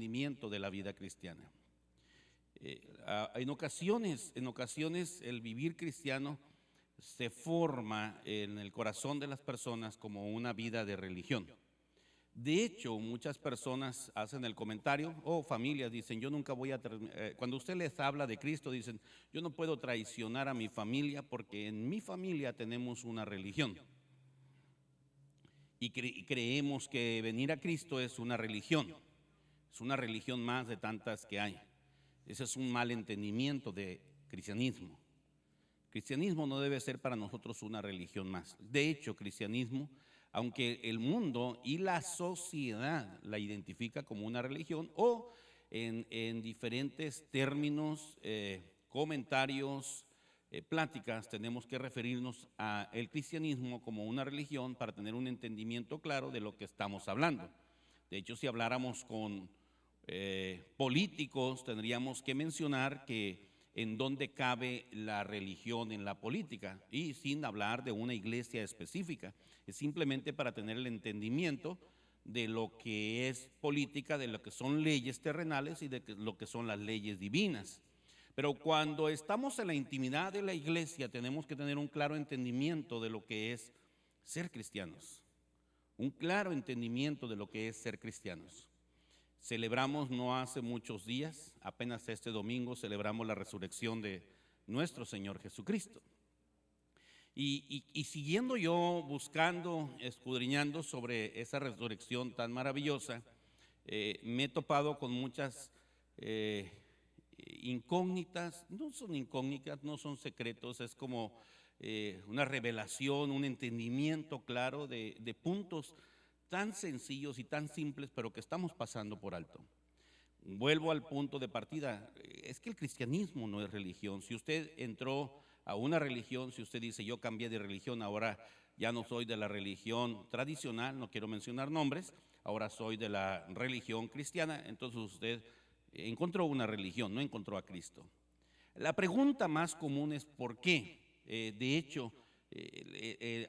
entendimiento de la vida cristiana. En ocasiones el vivir cristiano se forma en el corazón de las personas como una vida de religión. De hecho, muchas personas hacen el comentario, o familias dicen, yo nunca voy a, cuando usted les habla de Cristo, dicen, yo no puedo traicionar a mi familia porque en mi familia tenemos una religión. Y creemos que venir a Cristo es una religión más de tantas que hay. Ese es un mal entendimiento de cristianismo. Cristianismo no debe ser para nosotros una religión más. De hecho, cristianismo, aunque el mundo y la sociedad la identifica como una religión, o en diferentes términos, comentarios, pláticas, tenemos que referirnos al cristianismo como una religión para tener un entendimiento claro de lo que estamos hablando. De hecho, si habláramos con políticos, tendríamos que mencionar que en dónde cabe la religión en la política, y sin hablar de una iglesia específica. Es simplemente para tener el entendimiento de lo que es política, de lo que son leyes terrenales y de lo que son las leyes divinas. Pero cuando estamos en la intimidad de la iglesia, tenemos que tener un claro entendimiento de lo que es ser cristianos. Un claro entendimiento de lo que es ser cristianos. Celebramos no hace muchos días, apenas este domingo celebramos la resurrección de nuestro Señor Jesucristo. Y siguiendo yo buscando, escudriñando sobre esa resurrección tan maravillosa, me he topado con muchas incógnitas. No son incógnitas, no son secretos, es como una revelación, un entendimiento claro de puntos tan sencillos y tan simples, pero que estamos pasando por alto. Vuelvo al punto de partida, es que el cristianismo no es religión. Si usted entró a una religión, si usted dice yo cambié de religión, ahora ya no soy de la religión tradicional, no quiero mencionar nombres, ahora soy de la religión cristiana, entonces usted encontró una religión, no encontró a Cristo. La pregunta más común es ¿por qué? De hecho,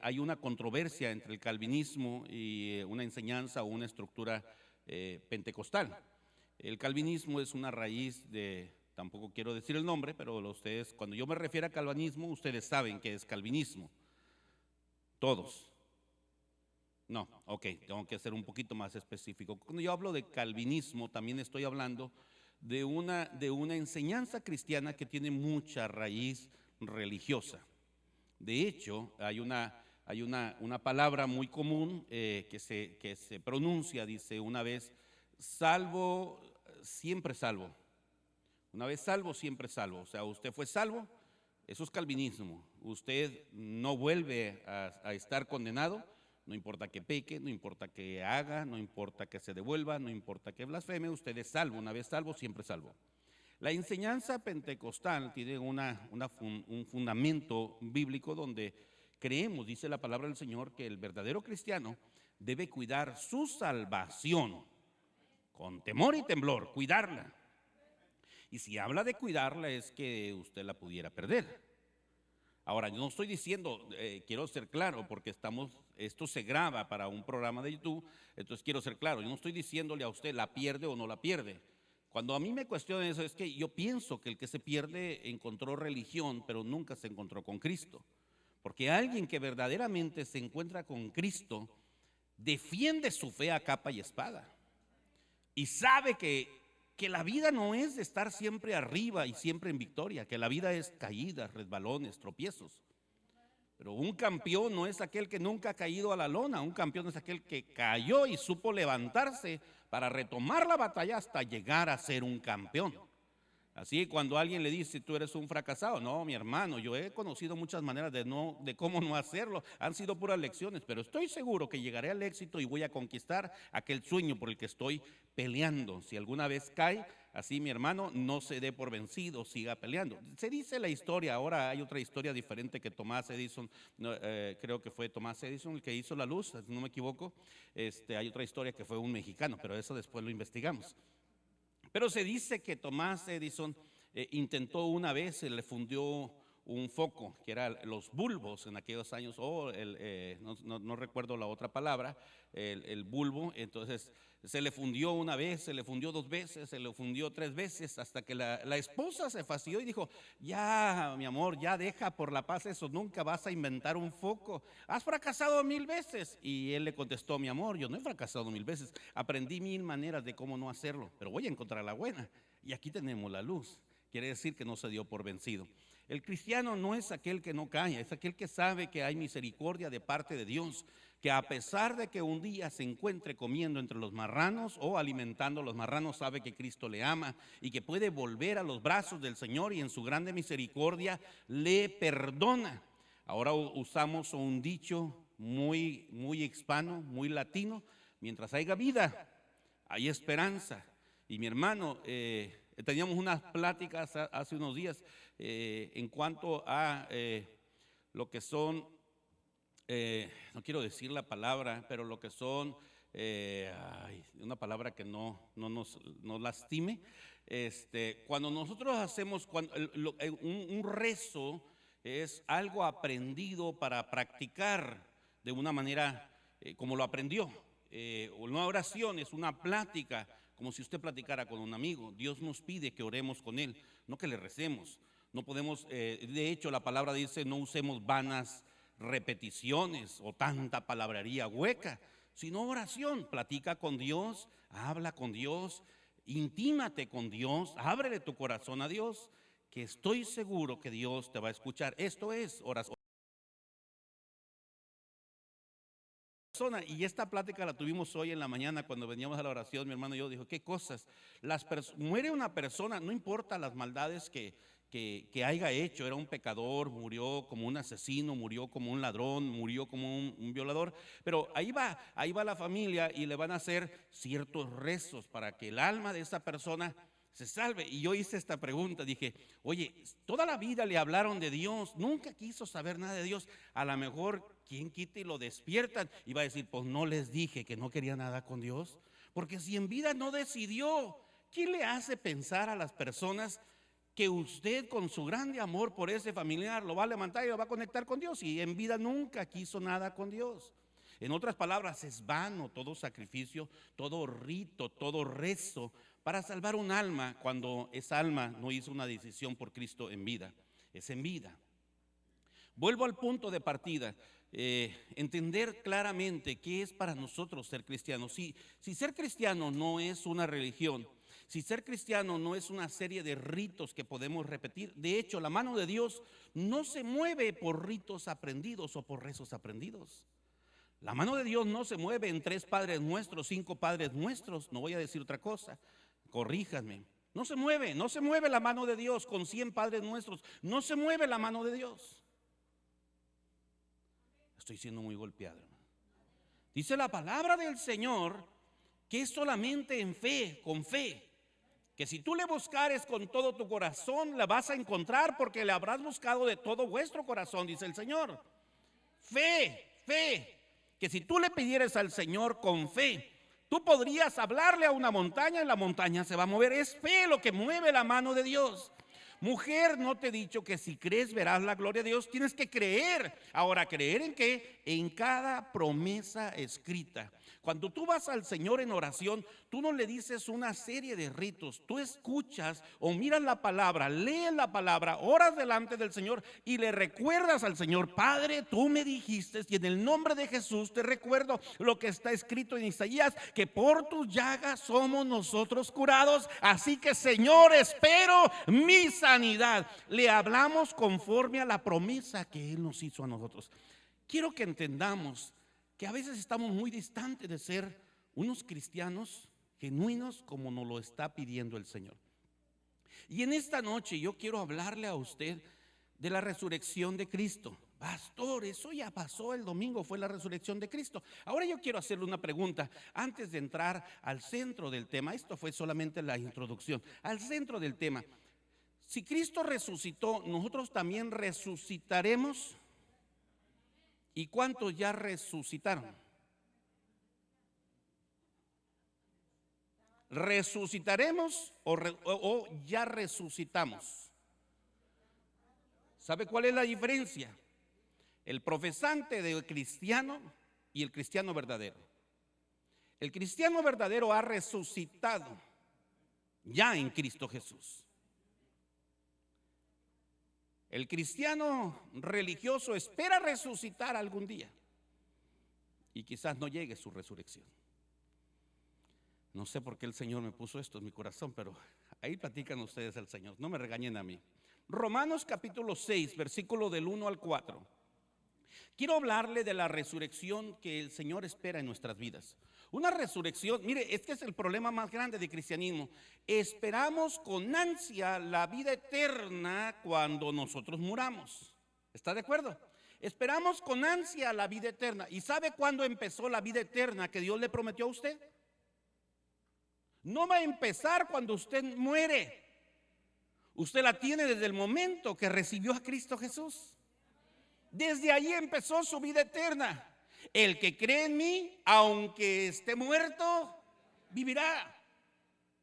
hay una controversia entre el calvinismo y una enseñanza o una estructura pentecostal. El calvinismo es una raíz de, tampoco quiero decir el nombre, pero ustedes, cuando yo me refiero a calvinismo, ustedes saben qué es calvinismo. Todos. No, ok, tengo que ser un poquito más específico. Cuando yo hablo de calvinismo, también estoy hablando de una enseñanza cristiana que tiene mucha raíz religiosa. De hecho, hay una palabra muy común que se pronuncia, dice una vez, salvo, siempre salvo. Una vez salvo, siempre salvo. O sea, usted fue salvo, eso es calvinismo. Usted no vuelve a estar condenado, no importa que peque, no importa que haga, no importa que se devuelva, no importa que blasfeme, usted es salvo. Una vez salvo, siempre salvo. La enseñanza pentecostal tiene un fundamento bíblico donde creemos, dice la palabra del Señor, que el verdadero cristiano debe cuidar su salvación con temor y temblor, cuidarla. Y si habla de cuidarla es que usted la pudiera perder. Ahora, yo no estoy diciendo, quiero ser claro, porque esto se graba para un programa de YouTube, entonces quiero ser claro, yo no estoy diciéndole a usted la pierde o no la pierde. Cuando a mí me cuestionan eso, es que yo pienso que el que se pierde encontró religión, pero nunca se encontró con Cristo. Porque alguien que verdaderamente se encuentra con Cristo defiende su fe a capa y espada. Y sabe que la vida no es de estar siempre arriba y siempre en victoria, que la vida es caídas, resbalones, tropiezos. Pero un campeón no es aquel que nunca ha caído a la lona, un campeón es aquel que cayó y supo levantarse para retomar la batalla hasta llegar a ser un campeón. Así cuando alguien le dice tú eres un fracasado, no, mi hermano, yo he conocido muchas maneras de cómo no hacerlo, han sido puras lecciones, pero estoy seguro que llegaré al éxito y voy a conquistar aquel sueño por el que estoy peleando. Si alguna vez cae, así mi hermano, no se dé por vencido, siga peleando. Se dice la historia, ahora hay otra historia diferente que Thomas Edison, creo que fue Thomas Edison el que hizo la luz, si no me equivoco. Hay otra historia que fue un mexicano, pero eso después lo investigamos. Pero se dice que Thomas Edison intentó una vez, se le fundió un foco, que eran los bulbos en aquellos años, o no recuerdo la otra palabra, el bulbo. Entonces se le fundió una vez, se le fundió 2 veces, se le fundió 3 veces, hasta que la esposa se fastidió y dijo: ya, mi amor, ya deja por la paz eso, nunca vas a inventar un foco, has fracasado 1000 veces. Y él le contestó: mi amor, yo no he fracasado 1000 veces, aprendí 1000 maneras de cómo no hacerlo, pero voy a encontrar la buena. Y aquí tenemos la luz, quiere decir que no se dio por vencido. El cristiano no es aquel que no calla, es aquel que sabe que hay misericordia de parte de Dios, que a pesar de que un día se encuentre comiendo entre los marranos o alimentando a los marranos, sabe que Cristo le ama y que puede volver a los brazos del Señor, y en su grande misericordia le perdona. Ahora usamos un dicho muy hispano, muy latino: mientras haya vida, hay esperanza. Y mi hermano, teníamos unas pláticas hace unos días en cuanto a lo que son, no quiero decir la palabra, pero lo que son, una palabra que no nos lastime. Cuando nosotros hacemos un rezo, es algo aprendido para practicar de una manera como lo aprendió. Una oración es una plática, como si usted platicara con un amigo. Dios nos pide que oremos con Él, no que le recemos. No podemos, de hecho la palabra dice: no usemos vanas repeticiones o tanta palabrería hueca, sino oración. Platica con Dios, habla con Dios, intímate con Dios, ábrele tu corazón a Dios, que estoy seguro que Dios te va a escuchar. Esto es oración. Y esta plática la tuvimos hoy en la mañana cuando veníamos a la oración. Mi hermano y yo dijo: qué cosas, muere una persona, no importa las maldades que haya hecho. Era un pecador, murió como un asesino, murió como un ladrón, murió como un violador, pero ahí va la familia y le van a hacer ciertos rezos para que el alma de esa persona se salve. Y yo hice esta pregunta, dije: oye, toda la vida le hablaron de Dios, nunca quiso saber nada de Dios. A lo mejor, quien quita y lo despiertan y va a decir: pues no les dije que no quería nada con Dios. Porque si en vida no decidió, ¿quién le hace pensar a las personas que usted, con su grande amor por ese familiar, lo va a levantar y lo va a conectar con Dios, y en vida nunca quiso nada con Dios? En otras palabras, es vano todo sacrificio, todo rito, todo rezo para salvar un alma, cuando esa alma no hizo una decisión por Cristo en vida. Es en vida. Vuelvo al punto de partida. Entender claramente qué es para nosotros ser cristianos. Si ser cristiano no es una religión, si ser cristiano no es una serie de ritos que podemos repetir, de hecho la mano de Dios no se mueve por ritos aprendidos o por rezos aprendidos. La mano de Dios no se mueve en 3 Padres Nuestros, 5 Padres Nuestros, no voy a decir otra cosa, corríjanme. No se mueve la mano de Dios con 100 Padres Nuestros, no se mueve la mano de Dios. Estoy siendo muy golpeado, hermano. Dice la palabra del Señor que es solamente en fe, con fe, que si tú le buscares con todo tu corazón, la vas a encontrar, porque le habrás buscado de todo vuestro corazón, dice el Señor. Fe, que si tú le pidieres al Señor con fe, tú podrías hablarle a una montaña y la montaña se va a mover. Es fe lo que mueve la mano de Dios. Mujer, no te he dicho que si crees verás la gloria de Dios. Tienes que creer. Ahora, ¿creer en qué? En cada promesa escrita. Cuando tú vas al Señor en oración, tú no le dices una serie de ritos. Tú escuchas o miras la palabra, lees la palabra, oras delante del Señor y le recuerdas al Señor: Padre, tú me dijiste, y en el nombre de Jesús te recuerdo lo que está escrito en Isaías, que por tus llagas somos nosotros curados. Así que, Señor, espero mi sanidad. Le hablamos conforme a la promesa que Él nos hizo a nosotros. Quiero que entendamos que a veces estamos muy distantes de ser unos cristianos genuinos como nos lo está pidiendo el Señor. Y en esta noche yo quiero hablarle a usted de la resurrección de Cristo. Pastor, eso ya pasó, el domingo fue la resurrección de Cristo. Ahora yo quiero hacerle una pregunta antes de entrar al centro del tema. Esto fue solamente la introducción. Al centro del tema: si Cristo resucitó, nosotros también resucitaremos. ¿Y cuántos ya resucitaron? ¿Resucitaremos o ya resucitamos? ¿Sabe cuál es la diferencia? El profesante del cristiano y el cristiano verdadero. El cristiano verdadero ha resucitado ya en Cristo Jesús. El cristiano religioso espera resucitar algún día y quizás no llegue su resurrección. No sé por qué el Señor me puso esto en mi corazón, pero ahí platican ustedes al Señor, no me regañen a mí. Romanos capítulo 6, versículo del 1 al 4. Quiero hablarle de la resurrección que el Señor espera en nuestras vidas. Una resurrección, mire, este es el problema más grande del cristianismo. Esperamos con ansia la vida eterna cuando nosotros muramos. ¿Está de acuerdo? Esperamos con ansia la vida eterna. ¿Y sabe cuándo empezó la vida eterna que Dios le prometió a usted? No va a empezar cuando usted muere. Usted la tiene desde el momento que recibió a Cristo Jesús. Desde ahí empezó su vida eterna. El que cree en mí, aunque esté muerto, vivirá.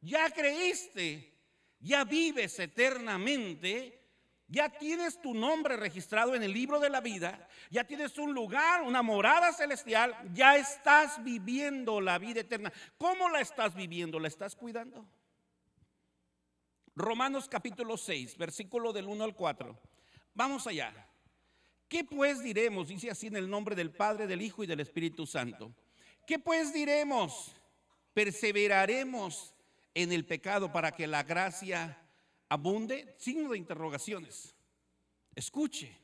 Ya creíste, ya vives eternamente, ya tienes tu nombre registrado en el libro de la vida, ya tienes un lugar, una morada celestial, ya estás viviendo la vida eterna. ¿Cómo la estás viviendo? ¿La estás cuidando? Romanos capítulo 6, versículo del 1 al 4. Vamos allá. ¿Qué pues diremos? Dice así en el nombre del Padre, del Hijo y del Espíritu Santo. ¿Qué pues diremos? ¿Perseveraremos en el pecado para que la gracia abunde? Signo de interrogaciones. Escuche.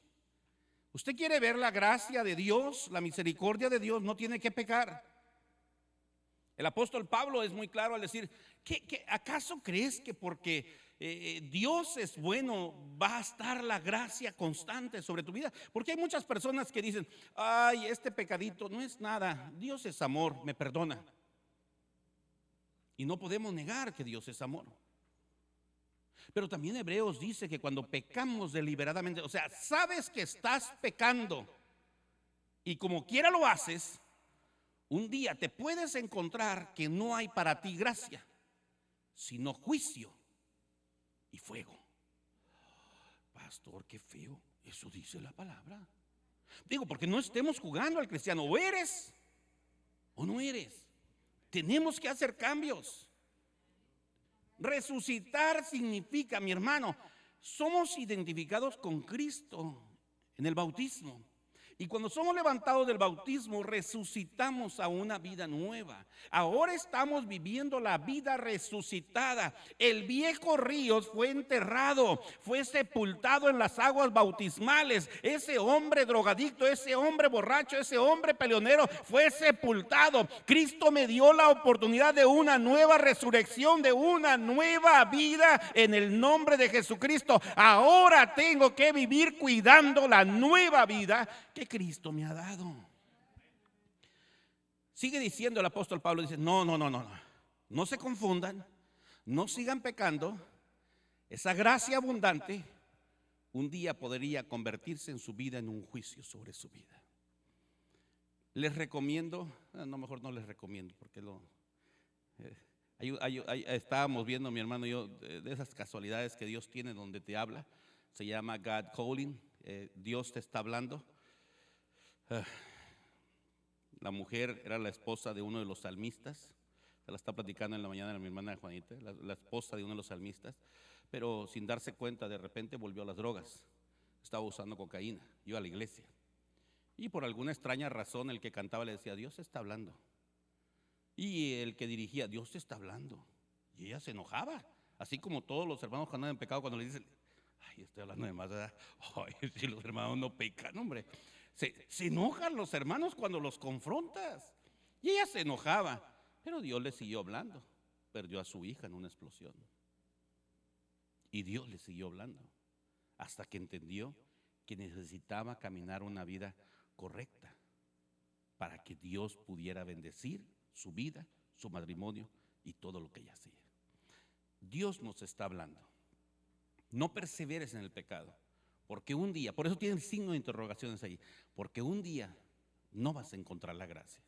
Usted quiere ver la gracia de Dios, la misericordia de Dios, no tiene que pecar. El apóstol Pablo es muy claro al decir, ¿acaso crees que porque Dios es bueno va a estar la gracia constante sobre tu vida? Porque hay muchas personas que dicen, ay, este pecadito no es nada, Dios es amor, me perdona. Y no podemos negar que Dios es amor. Pero también Hebreos dice que cuando pecamos deliberadamente, o sea, sabes que estás pecando y como quiera lo haces, un día te puedes encontrar que no hay para ti gracia, sino juicio y fuego. Pastor, qué feo. Eso dice la palabra. Digo, porque no estemos jugando al cristiano. O eres o no eres. Tenemos que hacer cambios. Resucitar significa, mi hermano, somos identificados con Cristo en el bautismo. Y cuando somos levantados del bautismo, resucitamos a una vida nueva. Ahora estamos viviendo la vida resucitada. El viejo río fue enterrado, fue sepultado en las aguas bautismales. Ese hombre drogadicto, ese hombre borracho, ese hombre peleonero fue sepultado. Cristo me dio la oportunidad de una nueva resurrección, de una nueva vida en el nombre de Jesucristo. Ahora tengo que vivir cuidando la nueva vida que Cristo me ha dado. Sigue diciendo el apóstol Pablo, dice, no se confundan, no sigan pecando. Esa gracia abundante un día podría convertirse en su vida en un juicio sobre su vida. Les recomiendo, mejor no les recomiendo, porque estábamos viendo mi hermano y yo de esas casualidades que Dios tiene donde te habla. Se llama God Calling, Dios te está hablando. La mujer era la esposa de uno de los salmistas. Se la está platicando en la mañana a mi hermana Juanita, la esposa de uno de los salmistas. Pero sin darse cuenta, de repente volvió a las drogas. Estaba usando cocaína, iba a la iglesia. Y por alguna extraña razón el que cantaba le decía, Dios está hablando. Y el que dirigía, Dios te está hablando. Y ella se enojaba, así como todos los hermanos que andan en pecado cuando le dicen, ay, estoy hablando de más, ¿verdad? Ay, si los hermanos no pecan, hombre. Se enojan los hermanos cuando los confrontas. Y ella se enojaba, pero Dios le siguió hablando. Perdió a su hija en una explosión. Y Dios le siguió hablando hasta que entendió que necesitaba caminar una vida correcta para que Dios pudiera bendecir su vida, su matrimonio y todo lo que ella hacía. Dios nos está hablando. No perseveres en el pecado. Porque un día, por eso tiene el signo de interrogaciones ahí, porque un día no vas a encontrar la gracia.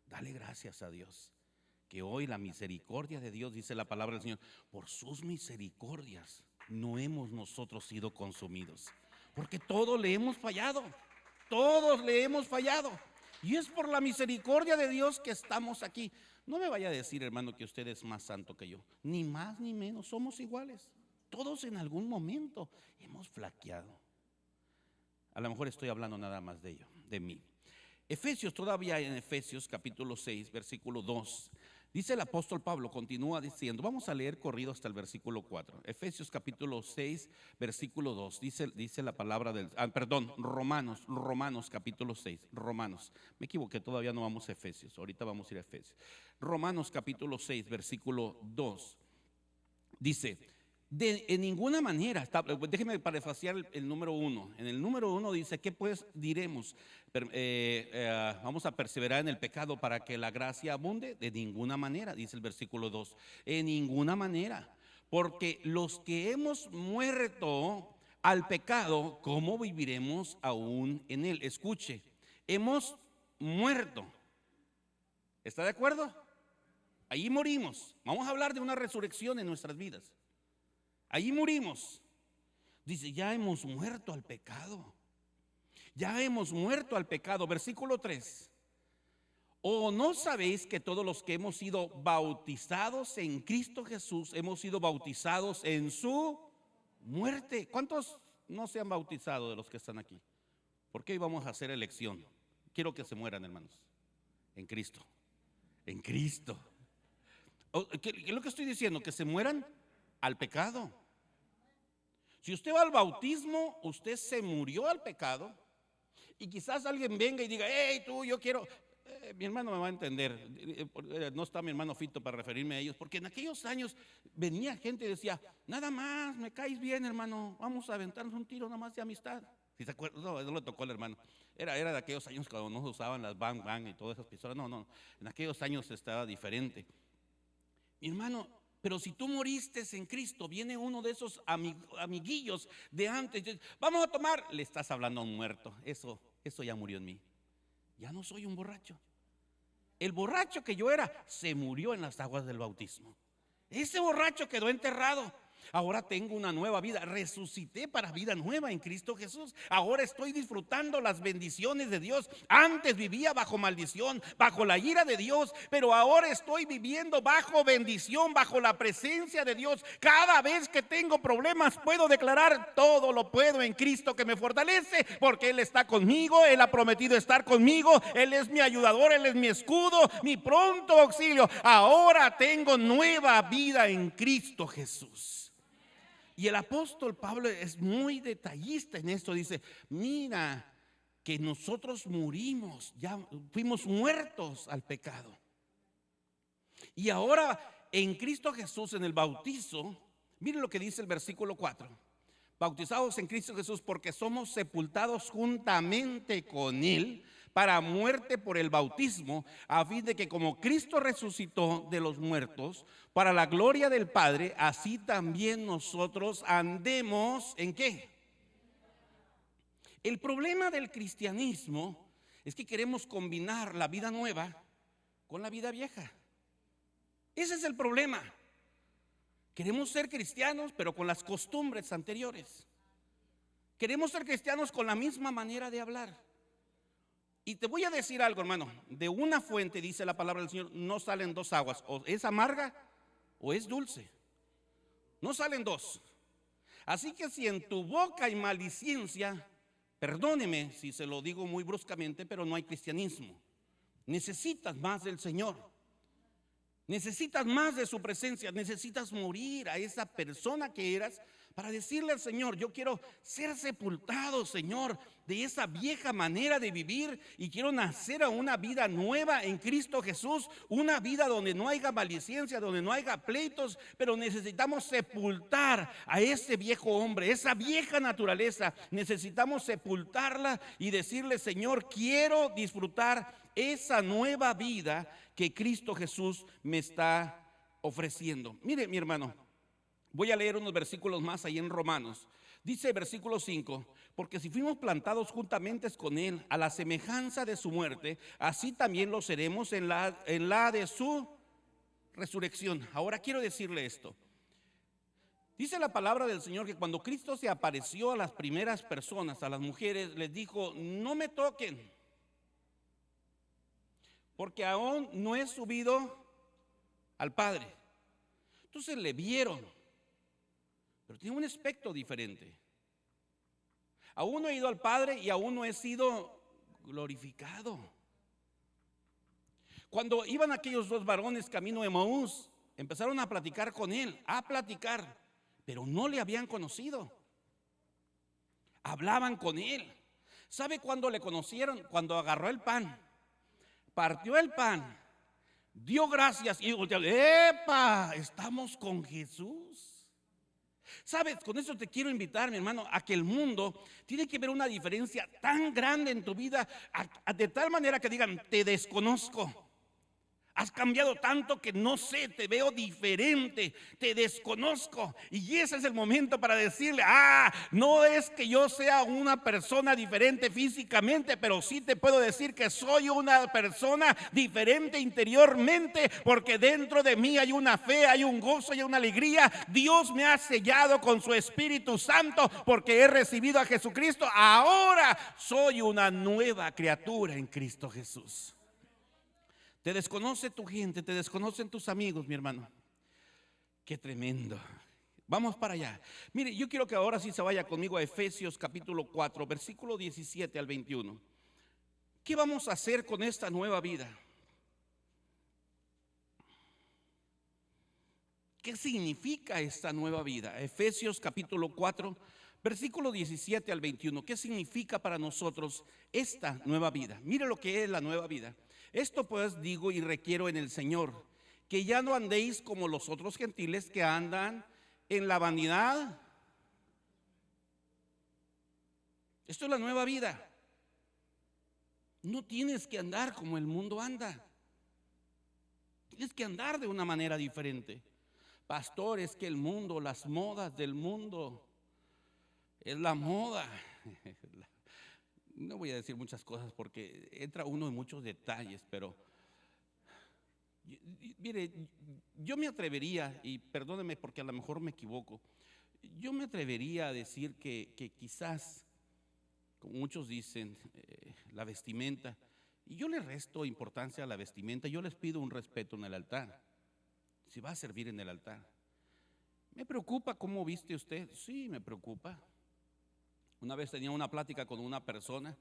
Dale gracias a Dios, que hoy la misericordia de Dios, dice la palabra del Señor, por sus misericordias no hemos nosotros sido consumidos. Porque todos le hemos fallado. Todos le hemos fallado. Y es por la misericordia de Dios que estamos aquí. No me vaya a decir, hermano, que usted es más santo que yo. Ni más ni menos, somos iguales. Todos en algún momento hemos flaqueado. A lo mejor estoy hablando nada más de ello, de mí. Efesios, todavía en Efesios capítulo 6, versículo 2. Dice el apóstol Pablo, continúa diciendo, vamos a leer corrido hasta el versículo 4. Efesios capítulo 6, versículo 2. Dice la palabra del, Romanos capítulo 6, Romanos. Me equivoqué, todavía no vamos a Efesios, ahorita vamos a ir a Efesios. Romanos capítulo 6, versículo 2. Dice, en ninguna manera, déjeme parafrasear el número 1. En el número 1 dice, ¿qué pues diremos? Vamos a perseverar en el pecado para que la gracia abunde. De ninguna manera, dice el versículo 2. En ninguna manera, porque los que hemos muerto al pecado, ¿cómo viviremos aún en él? Escuche, hemos muerto. ¿Está de acuerdo? Ahí morimos. Vamos a hablar de una resurrección en nuestras vidas. Ahí morimos. Dice, ya hemos muerto al pecado. Ya hemos muerto al pecado. Versículo 3. ¿O no sabéis que todos los que hemos sido bautizados en Cristo Jesús hemos sido bautizados en su muerte? ¿Cuántos no se han bautizado de los que están aquí? Porque hoy vamos a hacer elección. Quiero que se mueran, hermanos. En Cristo. En Cristo. ¿Qué es lo que estoy diciendo? Que se mueran al pecado. Si usted va al bautismo, usted se murió al pecado. Y quizás alguien venga y diga, hey, tú, yo quiero. Mi hermano me va a entender. No está mi hermano Fito para referirme a ellos. Porque en aquellos años venía gente y decía, nada más, me caes bien, hermano. Vamos a aventarnos un tiro nada más de amistad. ¿Sí se acuerdan? No, no le tocó al hermano. Era de aquellos años cuando no se usaban las bang bang y todas esas pistolas. No. En aquellos años estaba diferente. Mi hermano, pero si tú moriste en Cristo, viene uno de esos amiguillos de antes, vamos a tomar, le estás hablando a un muerto. Eso ya murió en mí. Ya no soy un borracho. El borracho que yo era se murió en las aguas del bautismo. Ese borracho quedó enterrado. Ahora tengo una nueva vida, resucité para vida nueva en Cristo Jesús. Ahora estoy disfrutando las bendiciones de Dios. Antes vivía bajo maldición, bajo la ira de Dios, pero ahora estoy viviendo bajo bendición, bajo la presencia de Dios. Cada vez que tengo problemas puedo declarar, todo lo puedo en Cristo que me fortalece, porque Él está conmigo, Él ha prometido estar conmigo, Él es mi ayudador, Él es mi escudo, mi pronto auxilio. Ahora tengo nueva vida en Cristo Jesús. Y el apóstol Pablo es muy detallista en esto. Dice, mira que nosotros murimos, ya fuimos muertos al pecado. Y ahora en Cristo Jesús, en el bautizo, miren lo que dice el versículo 4. Bautizados en Cristo Jesús porque somos sepultados juntamente con Él para muerte por el bautismo, a fin de que como Cristo resucitó de los muertos para la gloria del Padre, así también nosotros andemos ¿en qué? El problema del cristianismo es que queremos combinar la vida nueva con la vida vieja. Ese es el problema. Queremos ser cristianos, pero con las costumbres anteriores. Queremos ser cristianos con la misma manera de hablar. Y te voy a decir algo, hermano. De una fuente, dice la palabra del Señor, no salen dos aguas. O es amarga o es dulce. No salen dos. Así que si en tu boca hay maldicencia, perdóneme si se lo digo muy bruscamente, pero no hay cristianismo. Necesitas más del Señor. Necesitas más de su presencia. Necesitas morir a esa persona que eras para decirle al Señor, yo quiero ser sepultado, Señor, de esa vieja manera de vivir y quiero nacer a una vida nueva en Cristo Jesús, una vida donde no haya maldicencia, donde no haya pleitos, pero necesitamos sepultar a ese viejo hombre, esa vieja naturaleza. Necesitamos sepultarla y decirle, Señor, quiero disfrutar esa nueva vida que Cristo Jesús me está ofreciendo. Mire, mi hermano, voy a leer unos versículos más ahí en Romanos. Dice versículo 5, porque si fuimos plantados juntamente con Él a la semejanza de su muerte, así también lo seremos en la de su resurrección. Ahora quiero decirle esto. Dice la palabra del Señor que cuando Cristo se apareció a las primeras personas, a las mujeres, les dijo: no me toquen, porque aún no he subido al Padre. Entonces le vieron, pero tiene un aspecto diferente. Aún no he ido al Padre y aún no he sido glorificado. Cuando iban aquellos dos varones camino de Emaús, empezaron a platicar con él, pero no le habían conocido. Hablaban con él. ¿Sabe cuándo le conocieron? Cuando agarró el pan, partió el pan, dio gracias y dijo: ¡epa! Estamos con Jesús. ¿Sabes? Con eso te quiero invitar, mi hermano, a que el mundo tiene que ver una diferencia tan grande en tu vida, de tal manera que digan: te desconozco. Has cambiado tanto que no sé, te veo diferente, te desconozco. Y ese es el momento para decirle: no es que yo sea una persona diferente físicamente, pero sí te puedo decir que soy una persona diferente interiormente, porque dentro de mí hay una fe, hay un gozo, hay una alegría. Dios me ha sellado con su Espíritu Santo porque he recibido a Jesucristo. Ahora soy una nueva criatura en Cristo Jesús. Te desconoce tu gente, te desconocen tus amigos, mi hermano. Qué tremendo. Vamos para allá. Mire, yo quiero que ahora sí se vaya conmigo a Efesios capítulo 4, versículo 17 al 21. ¿Qué vamos a hacer con esta nueva vida? ¿Qué significa esta nueva vida? Efesios capítulo 4, versículo 17 al 21. ¿Qué significa para nosotros esta nueva vida? Mire lo que es la nueva vida. Esto pues digo y requiero en el Señor, que ya no andéis como los otros gentiles que andan en la vanidad. Esto es la nueva vida. No tienes que andar como el mundo anda. Tienes que andar de una manera diferente. Pastor, es que el mundo, las modas del mundo, es la moda. No voy a decir muchas cosas porque entra uno en muchos detalles, pero mire, yo me atrevería, y perdóneme porque a lo mejor me equivoco, yo me atrevería a decir que quizás, como muchos dicen, la vestimenta, y yo le resto importancia a la vestimenta. Yo les pido un respeto en el altar, si va a servir en el altar. ¿Me preocupa cómo viste usted? Sí, me preocupa. Una vez tenía una plática con una persona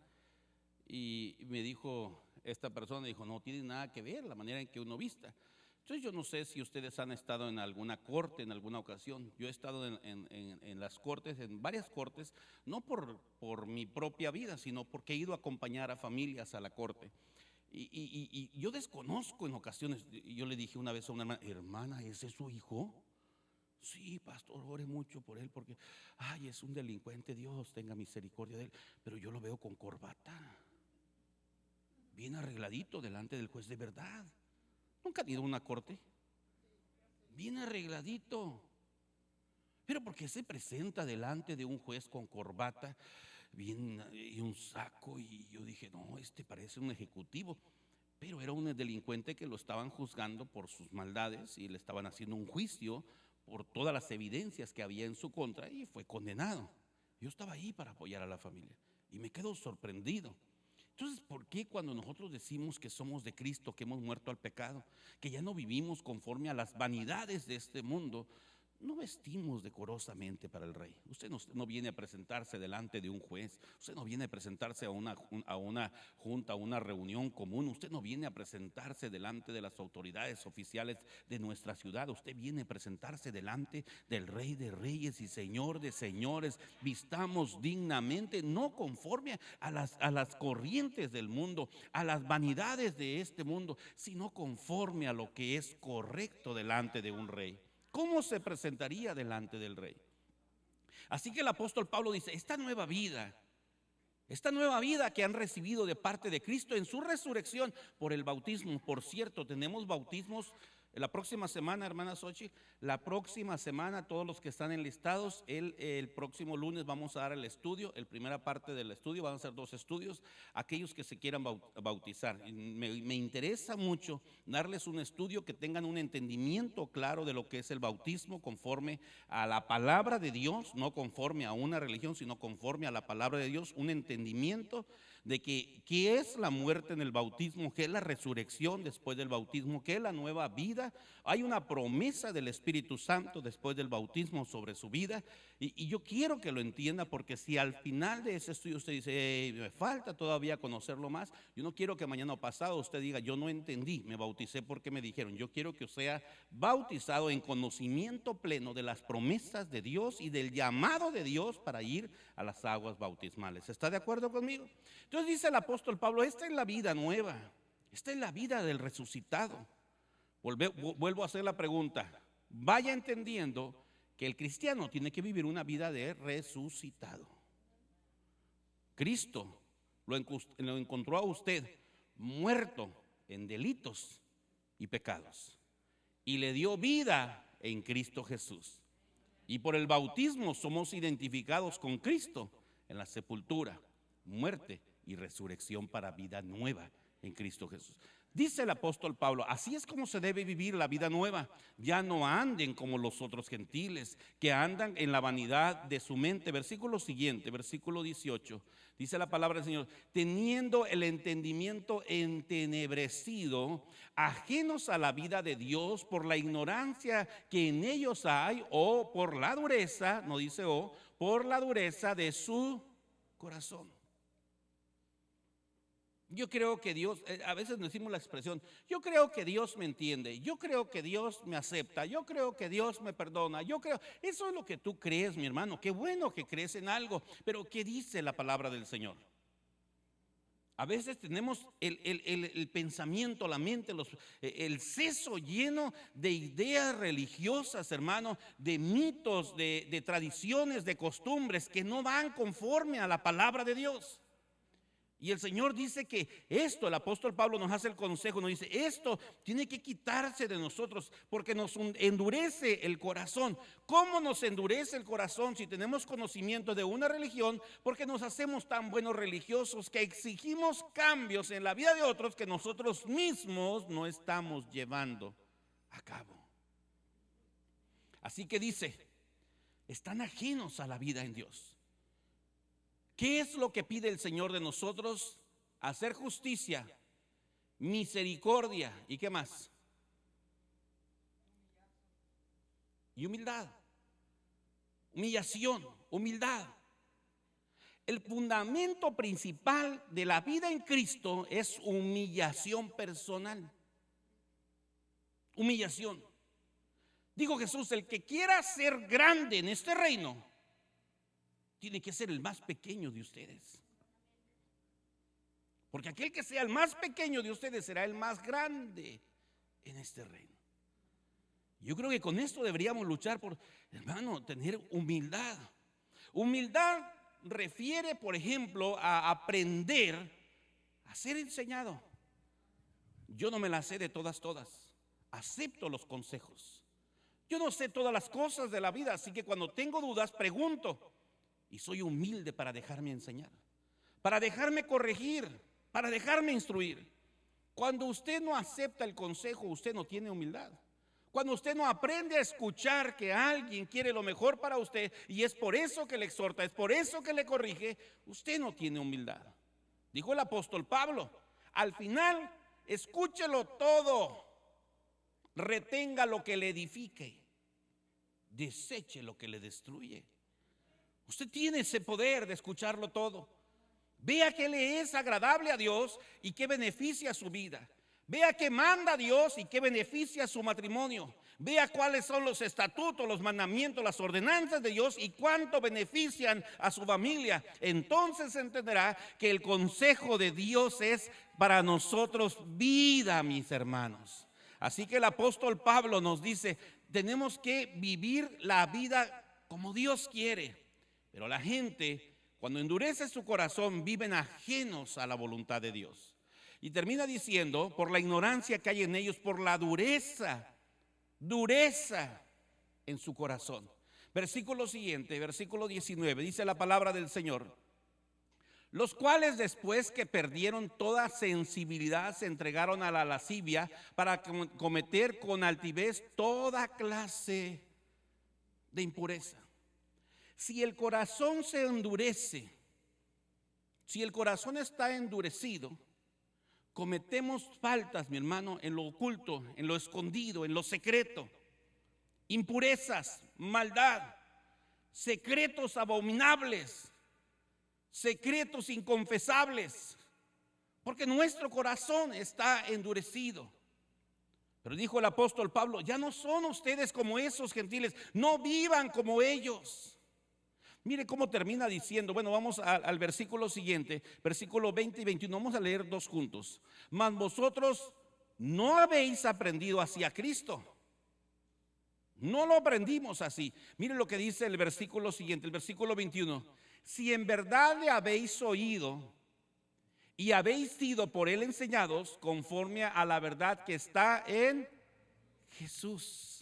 y me dijo, esta persona dijo: no tiene nada que ver la manera en que uno vista. Entonces yo no sé si ustedes han estado en alguna corte en alguna ocasión. Yo he estado en las cortes, en varias cortes, no por mi propia vida, sino porque he ido a acompañar a familias a la corte. Y yo desconozco en ocasiones. Y yo le dije una vez a una hermana: ¿ese es su hijo? Sí, pastor, ore mucho por él porque es un delincuente, Dios tenga misericordia de él. Pero yo lo veo con corbata, bien arregladito delante del juez de verdad. ¿Nunca han ido a una corte? Bien arregladito. Pero ¿por qué se presenta delante de un juez con corbata bien y un saco? Y yo dije: no, este parece un ejecutivo. Pero era un delincuente que lo estaban juzgando por sus maldades y le estaban haciendo un juicio por todas las evidencias que había en su contra, y fue condenado. Yo estaba ahí para apoyar a la familia y me quedo sorprendido. Entonces, ¿por qué cuando nosotros decimos que somos de Cristo, que hemos muerto al pecado, que ya no vivimos conforme a las vanidades de este mundo, no vestimos decorosamente para el Rey? Usted no viene a presentarse delante de un juez. Usted no viene a presentarse a una junta, a una reunión común. Usted no viene a presentarse delante de las autoridades oficiales de nuestra ciudad. Usted viene a presentarse delante del Rey de Reyes y Señor de Señores. Vistamos dignamente, no conforme a las corrientes del mundo, a las vanidades de este mundo, sino conforme a lo que es correcto delante de un rey. ¿Cómo se presentaría delante del rey? Así que el apóstol Pablo dice: esta nueva vida que han recibido de parte de Cristo en su resurrección por el bautismo. Por cierto, tenemos bautismos La próxima semana, hermana Xochitl, la próxima semana, todos los que están enlistados, el próximo lunes vamos a dar el estudio, la primera parte del estudio, van a ser 2 estudios, aquellos que se quieran bautizar. Me interesa mucho darles un estudio que tengan un entendimiento claro de lo que es el bautismo conforme a la palabra de Dios, no conforme a una religión, sino conforme a la palabra de Dios, un entendimiento de qué es la muerte en el bautismo, qué es la resurrección después del bautismo, qué es la nueva vida. Hay una promesa del Espíritu Santo después del bautismo sobre su vida, y yo quiero que lo entienda, porque si al final de ese estudio usted dice, hey, me falta todavía conocerlo más, yo no quiero que mañana o pasado usted diga, yo no entendí, me bauticé porque me dijeron. Yo quiero que sea bautizado en conocimiento pleno de las promesas de Dios y del llamado de Dios para ir a las aguas bautismales. ¿Está de acuerdo conmigo? Entonces dice el apóstol Pablo, esta es la vida nueva, esta es la vida del resucitado. Vuelvo a hacer la pregunta, vaya entendiendo que el cristiano tiene que vivir una vida de resucitado. Cristo lo encontró a usted muerto en delitos y pecados, y le dio vida en Cristo Jesús. Y por el bautismo somos identificados con Cristo en la sepultura, muerte y resurrección para vida nueva en Cristo Jesús. Dice el apóstol Pablo, así es como se debe vivir la vida nueva. Ya no anden como los otros gentiles, que andan en la vanidad de su mente. Versículo siguiente, versículo 18, dice la palabra del Señor, teniendo el entendimiento entenebrecido, ajenos a la vida de Dios por la ignorancia que en ellos hay, o por la dureza, no dice o, por la dureza de su corazón. Yo creo que Dios, a veces decimos la expresión, yo creo que Dios me entiende, yo creo que Dios me acepta, yo creo que Dios me perdona, yo creo, eso es lo que tú crees, mi hermano, qué bueno que crees en algo, pero ¿qué dice la palabra del Señor? A veces tenemos el pensamiento, la mente, el seso lleno de ideas religiosas, hermano, de mitos, de tradiciones, de costumbres que no van conforme a la palabra de Dios. Y el Señor dice que esto, el apóstol Pablo nos hace el consejo, nos dice, esto tiene que quitarse de nosotros porque nos endurece el corazón. ¿Cómo nos endurece el corazón si tenemos conocimiento de una religión? Porque nos hacemos tan buenos religiosos que exigimos cambios en la vida de otros que nosotros mismos no estamos llevando a cabo. Así que dice, están ajenos a la vida en Dios. ¿Qué es lo que pide el Señor de nosotros? Hacer justicia, misericordia y ¿qué más? Y humildad. Humillación, humildad. El fundamento principal de la vida en Cristo es humillación personal. Humillación. Dijo Jesús, el que quiera ser grande en este reino tiene que ser el más pequeño de ustedes. Porque aquel que sea el más pequeño de ustedes será el más grande en este reino. Yo creo que con esto deberíamos luchar por, hermano, tener humildad. Humildad refiere, por ejemplo, a aprender a ser enseñado. Yo no me la sé de todas. Acepto los consejos. Yo no sé todas las cosas de la vida, así que cuando tengo dudas pregunto. Y soy humilde para dejarme enseñar, para dejarme corregir, para dejarme instruir. Cuando usted no acepta el consejo, usted no tiene humildad. Cuando usted no aprende a escuchar que alguien quiere lo mejor para usted y es por eso que le exhorta, es por eso que le corrige, usted no tiene humildad. Dijo el apóstol Pablo, al final escúchelo todo, retenga lo que le edifique, deseche lo que le destruye. Usted tiene ese poder de escucharlo todo. Vea qué le es agradable a Dios y qué beneficia su vida. Vea qué manda a Dios y qué beneficia su matrimonio. Vea cuáles son los estatutos, los mandamientos, las ordenanzas de Dios y cuánto benefician a su familia. Entonces entenderá que el consejo de Dios es para nosotros vida, mis hermanos. Así que el apóstol Pablo nos dice, tenemos que vivir la vida como Dios quiere. Pero la gente, cuando endurece su corazón, viven ajenos a la voluntad de Dios. Y termina diciendo, por la ignorancia que hay en ellos, por la dureza dureza en su corazón. Versículo siguiente, versículo 19, dice la palabra del Señor: los cuales después que perdieron toda sensibilidad se entregaron a la lascivia para cometer con altivez toda clase de impureza. Si el corazón se endurece, si el corazón está endurecido, cometemos faltas, mi hermano, en lo oculto, en lo escondido, en lo secreto. Impurezas, maldad, secretos abominables, secretos inconfesables, porque nuestro corazón está endurecido. Pero dijo el apóstol Pablo: ya no son ustedes como esos gentiles, no vivan como ellos. Mire cómo termina diciendo. Bueno, vamos al versículo siguiente, versículo 20 y 21. Vamos a leer dos juntos. Mas vosotros no habéis aprendido así a Cristo. No lo aprendimos así. Mire lo que dice el versículo siguiente, el versículo 21. Si en verdad le habéis oído y habéis sido por él enseñados conforme a la verdad que está en Jesús.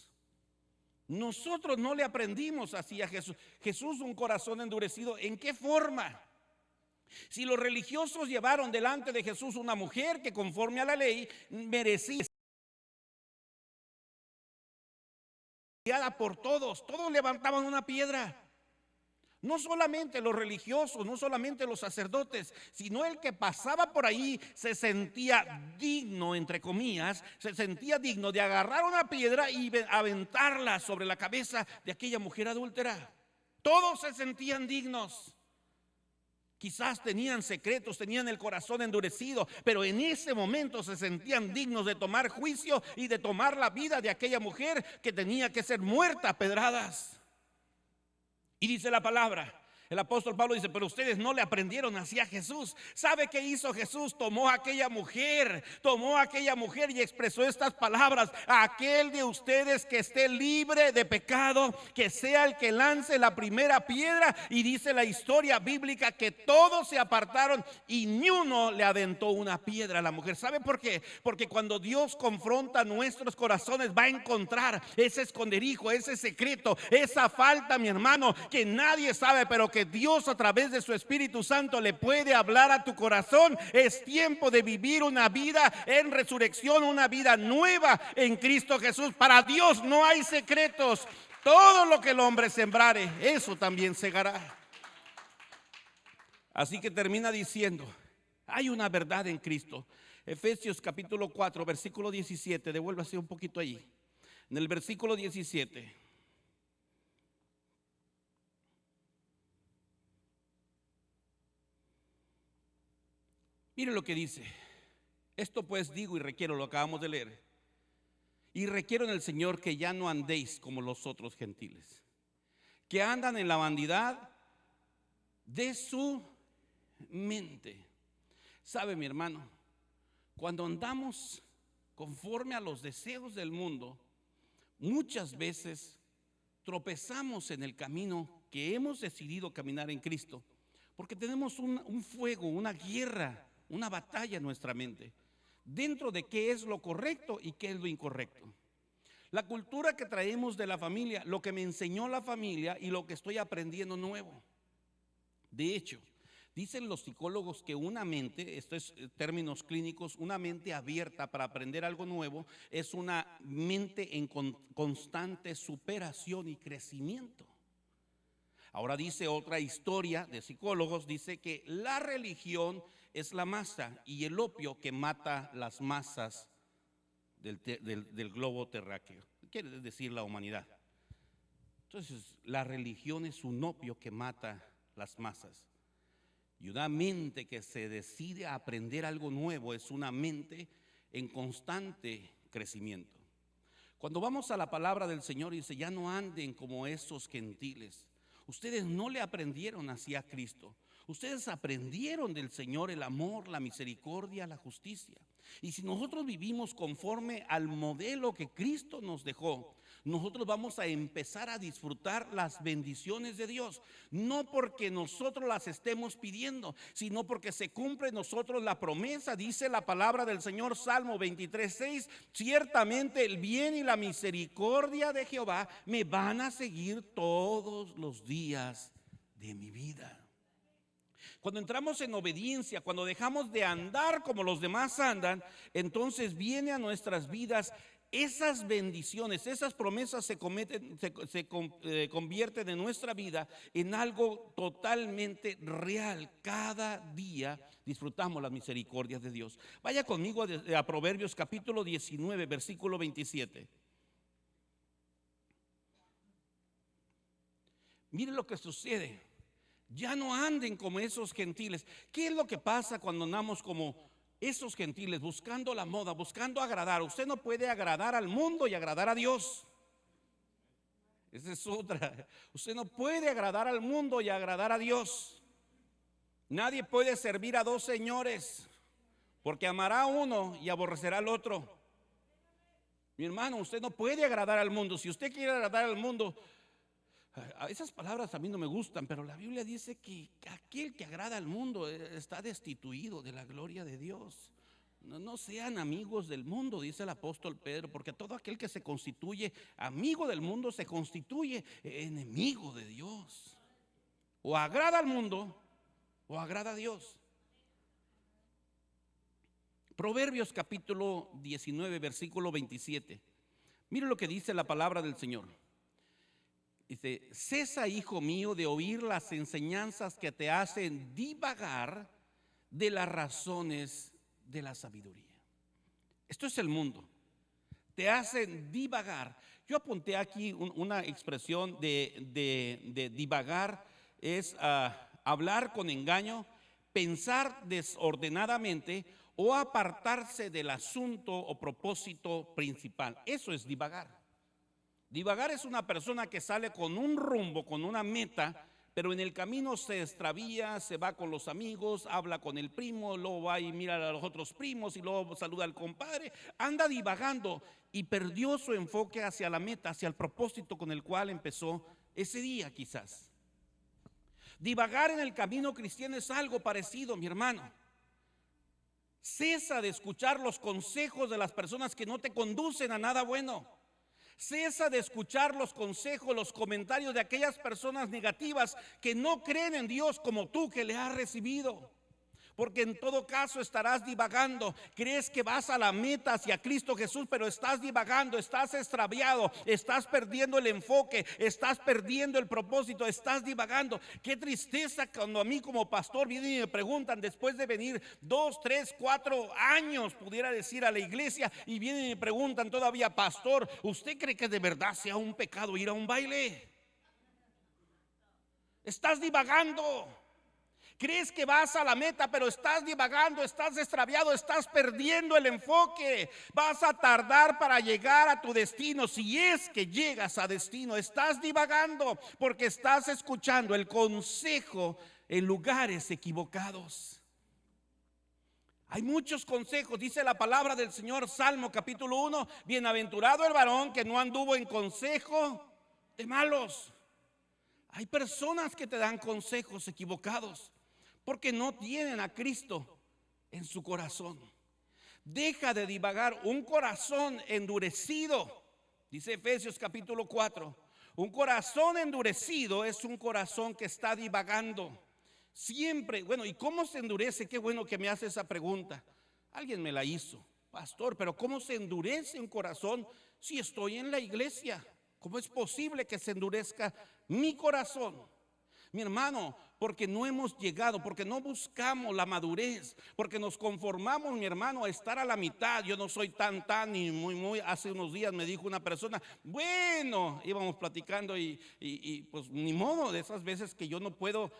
Nosotros no le aprendimos así a Jesús. Jesús, un corazón endurecido, ¿en qué forma? Si los religiosos llevaron delante de Jesús una mujer que conforme a la ley merecía por todos, todos levantaban una piedra. No solamente los religiosos, no solamente los sacerdotes, sino el que pasaba por ahí se sentía digno, entre comillas, se sentía digno de agarrar una piedra y aventarla sobre la cabeza de aquella mujer adúltera. Todos se sentían dignos. Quizás tenían secretos, tenían el corazón endurecido, pero en ese momento se sentían dignos de tomar juicio y de tomar la vida de aquella mujer que tenía que ser muerta a pedradas. Y dice la palabra, el apóstol Pablo dice: pero ustedes no le aprendieron así a Jesús. ¿Sabe qué hizo Jesús? Tomó a aquella mujer y expresó estas palabras: aquel de ustedes que esté libre de pecado, que sea el que lance la primera piedra. Y dice la historia bíblica que todos se apartaron y ni uno le aventó una piedra a la mujer. ¿Sabe por qué? Porque cuando Dios confronta nuestros corazones, va a encontrar ese esconderijo, ese secreto, esa falta, mi hermano, que nadie sabe, pero que Dios a través de su Espíritu Santo le puede hablar a tu corazón. Es tiempo de vivir una vida en resurrección, una vida nueva en Cristo Jesús. Para Dios no hay secretos. Todo lo que el hombre sembrare, eso también segará. Así que termina diciendo: hay una verdad en Cristo. Efesios capítulo 4, versículo 17. Devuélvase un poquito allí. En el versículo 17. Mire lo que dice: esto pues digo y requiero, lo acabamos de leer, y requiero en el Señor que ya no andéis como los otros gentiles, que andan en la vanidad de su mente. ¿Sabe, mi hermano? Cuando andamos conforme a los deseos del mundo, muchas veces tropezamos en el camino que hemos decidido caminar en Cristo, porque tenemos un fuego, una guerra, una batalla en nuestra mente dentro de qué es lo correcto y qué es lo incorrecto. La cultura que traemos de la familia, lo que me enseñó la familia y lo que estoy aprendiendo nuevo. De hecho, dicen los psicólogos que una mente, esto es términos clínicos, una mente abierta para aprender algo nuevo es una mente en constante superación y crecimiento. Ahora dice otra historia de psicólogos, dice que la religión es la masa y el opio que mata las masas del globo terráqueo, quiere decir la humanidad. Entonces, la religión es un opio que mata las masas. Y una mente que se decide a aprender algo nuevo es una mente en constante crecimiento. Cuando vamos a la palabra del Señor, dice: ya no anden como esos gentiles. Ustedes no le aprendieron así a Cristo. Ustedes aprendieron del Señor el amor, la misericordia, la justicia. Y si nosotros vivimos conforme al modelo que Cristo nos dejó, nosotros vamos a empezar a disfrutar las bendiciones de Dios, no porque nosotros las estemos pidiendo, sino porque se cumple en nosotros la promesa. Dice la palabra del Señor, Salmo 23:6: ciertamente el bien y la misericordia de Jehová me van a seguir todos los días de mi vida. Cuando entramos en obediencia, cuando dejamos de andar como los demás andan, entonces viene a nuestras vidas esas bendiciones, esas promesas se convierten en nuestra vida en algo totalmente real. Cada día disfrutamos las misericordias de Dios. Vaya conmigo a Proverbios capítulo 19, versículo 27. Mire lo que sucede. Ya no anden como esos gentiles. ¿Qué es lo que pasa cuando andamos como esos gentiles, buscando la moda, buscando agradar? Usted no puede agradar al mundo y agradar a Dios. Esa es otra. Usted no puede agradar al mundo y agradar a Dios. Nadie puede servir a dos señores, porque amará a uno y aborrecerá al otro. Mi hermano, usted no puede agradar al mundo. Si usted quiere agradar al mundo, esas palabras a mí no me gustan, pero la Biblia dice que aquel que agrada al mundo está destituido de la gloria de Dios. No sean amigos del mundo, dice el apóstol Pedro, porque todo aquel que se constituye amigo del mundo se constituye enemigo de Dios. O agrada al mundo o agrada a Dios. Proverbios capítulo 19, versículo 27. Mire lo que dice la palabra del Señor. Dice: cesa, hijo mío, de oír las enseñanzas que te hacen divagar de las razones de la sabiduría. Esto es el mundo. Te hacen divagar. Yo apunté aquí una expresión de divagar. Es hablar con engaño, pensar desordenadamente o apartarse del asunto o propósito principal. Eso es divagar. Divagar es una persona que sale con un rumbo, con una meta, pero en el camino se extravía, se va con los amigos, habla con el primo, luego va y mira a los otros primos y luego saluda al compadre. Anda divagando y perdió su enfoque hacia la meta, hacia el propósito con el cual empezó ese día quizás. Divagar en el camino cristiano es algo parecido, mi hermano. Cesa de escuchar los consejos de las personas que no te conducen a nada bueno. Cesa de escuchar los consejos, los comentarios de aquellas personas negativas que no creen en Dios como tú que le has recibido. Porque en todo caso estarás divagando. Crees que vas a la meta hacia Cristo Jesús, pero estás divagando, estás extraviado, estás perdiendo el enfoque, estás perdiendo el propósito, estás divagando. Qué tristeza cuando a mí como pastor vienen y me preguntan, después de venir 2, 3, 4 años, pudiera decir, a la iglesia, y vienen y me preguntan todavía: pastor, ¿usted cree que de verdad sea un pecado ir a un baile? Estás divagando. Crees que vas a la meta, pero estás divagando, estás extraviado, estás perdiendo el enfoque. Vas a tardar para llegar a tu destino. Si es que llegas a destino, estás divagando porque estás escuchando el consejo en lugares equivocados. Hay muchos consejos, dice la palabra del Señor, Salmo capítulo 1: bienaventurado el varón que no anduvo en consejo de malos. Hay personas que te dan consejos equivocados porque no tienen a Cristo en su corazón. Deja de divagar. Un corazón endurecido, dice Efesios capítulo 4, un corazón endurecido es un corazón que está divagando siempre. Bueno, ¿y cómo se endurece? Qué bueno que me hace esa pregunta. Alguien me la hizo: pastor, pero ¿cómo se endurece un corazón si estoy en la iglesia? ¿Cómo es posible que se endurezca mi corazón? Mi hermano, porque no hemos llegado, porque no buscamos la madurez, porque nos conformamos, mi hermano, a estar a la mitad. Yo no soy tan y muy. Hace unos días me dijo una persona, bueno, íbamos platicando y pues ni modo, de esas veces que yo no puedo,